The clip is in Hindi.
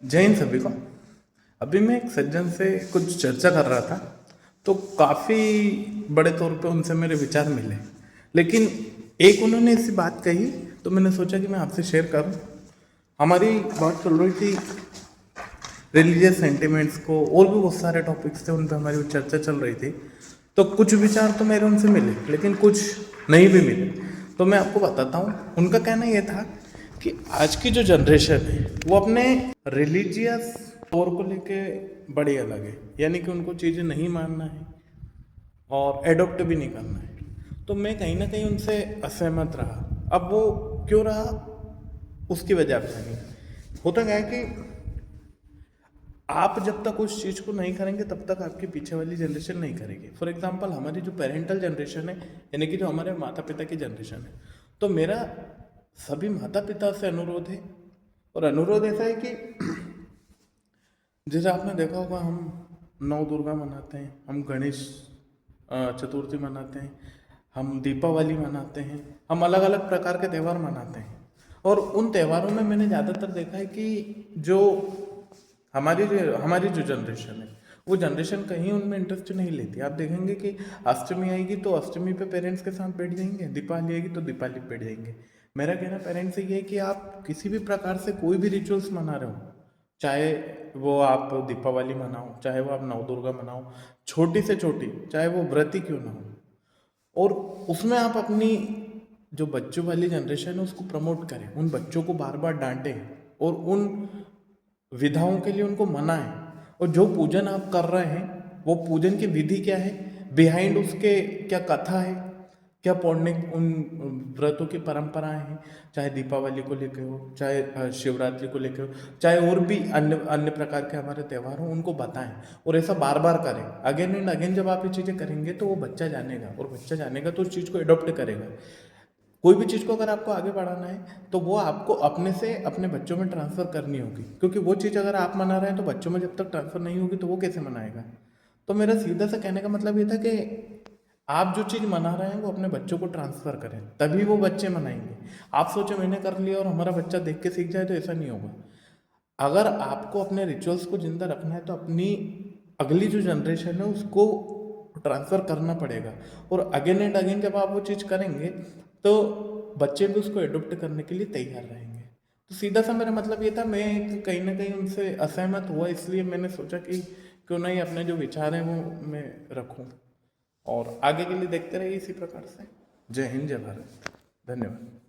जय हिंद सभी को। अभी मैं एक सज्जन से कुछ चर्चा कर रहा था, तो काफ़ी बड़े तौर पे उनसे मेरे विचार मिले, लेकिन एक उन्होंने ऐसी बात कही तो मैंने सोचा कि मैं आपसे शेयर करूं। हमारी बात चल रही थी रिलीजियस सेंटिमेंट्स को, और भी बहुत सारे टॉपिक्स थे उन पर हमारी चर्चा चल रही थी। तो कुछ विचार तो मेरे उनसे मिले, लेकिन कुछ नहीं भी मिले। तो मैं आपको बताता हूँ। उनका कहना यह था कि आज की जो जनरेशन है वो अपने रिलीजियस तौर को लेके बड़ी अलग है, यानी कि उनको चीज़ें नहीं मानना है और एडॉप्ट भी नहीं करना है। तो मैं कहीं ना कहीं उनसे असहमत रहा। अब वो क्यों रहा, उसकी वजह आप जानिए। होता क्या है कि आप जब तक उस चीज़ को नहीं करेंगे तब तक आपकी पीछे वाली जनरेशन नहीं करेगी। फॉर एग्जांपल हमारी जो पेरेंटल जनरेशन है, यानी कि जो हमारे माता पिता की जनरेशन है, तो मेरा सभी माता पिता से अनुरोध है। और अनुरोध ऐसा है कि जैसे आपने देखा होगा, हम नौ दुर्गा मनाते हैं, हम गणेश चतुर्थी मनाते हैं, हम दीपावली मनाते हैं, हम अलग अलग प्रकार के त्यौहार मनाते हैं। और उन त्योहारों में मैंने ज़्यादातर देखा है कि जो हमारी जो जनरेशन है, वो जनरेशन कहीं उनमें इंटरेस्ट नहीं लेती। आप देखेंगे कि अष्टमी आएगी तो अष्टमी पे पेरेंट्स के साथ बैठ जाएंगे, दीपावली आएगी तो दीपावली पे बैठ जाएंगे। मेरा कहना पेरेंट्स से ये है कि आप किसी भी प्रकार से कोई भी रिचुअल्स मना रहे हो, चाहे वो आप दीपावली मनाओ, चाहे वो आप नवदुर्गा मनाओ, छोटी से छोटी, चाहे वो व्रत ही क्यों ना हो, और उसमें आप अपनी जो बच्चों वाली जनरेशन है उसको प्रमोट करें, उन बच्चों को बार बार डांटें और उन विधाओं के लिए उनको मनाएं। और जो पूजन आप कर रहे हैं वो पूजन की विधि क्या है, बिहाइंड उसके क्या कथा है, क्या पौराणिक उन व्रतों की परंपराएं हैं, चाहे दीपावली को लेकर हो, चाहे शिवरात्रि को लेकर हो, चाहे और भी अन्य अन्य प्रकार के हमारे त्यौहार हो, उनको बताएं। और ऐसा बार बार करें, अगेन एंड अगेन। जब आप ये चीज़ें करेंगे तो वो बच्चा जानेगा, और बच्चा जानेगा तो उस चीज़ को एडॉप्ट करेगा। कोई भी चीज़ को अगर आपको आगे बढ़ाना है तो वो आपको अपने से अपने बच्चों में ट्रांसफ़र करनी होगी, क्योंकि वो चीज़ अगर आप मना रहे हैं तो बच्चों में जब तक ट्रांसफ़र नहीं होगी तो वो कैसे मनाएगा। तो मेरा सीधा सा कहने का मतलब ये था कि आप जो चीज़ मना रहे हैं वो अपने बच्चों को ट्रांसफ़र करें, तभी वो बच्चे मनाएंगे। आप सोचो मैंने कर लिया और हमारा बच्चा देख के सीख जाए, तो ऐसा नहीं होगा। अगर आपको अपने रिचुअल्स को जिंदा रखना है तो अपनी अगली जो जनरेशन है उसको ट्रांसफ़र करना पड़ेगा। और अगेन एंड अगेन जब आप वो चीज़ करेंगे तो बच्चे भी उसको एडोप्ट करने के लिए तैयार रहेंगे। तो सीधा सा मेरा मतलब ये था। मैं कहीं ना कहीं उनसे असहमत हुआ, इसलिए मैंने सोचा कि क्यों नहीं अपने जो विचार हैं वो मैं रखूं, और आगे के लिए देखते रहिए इसी प्रकार से। जय हिंद, जय भारत, धन्यवाद।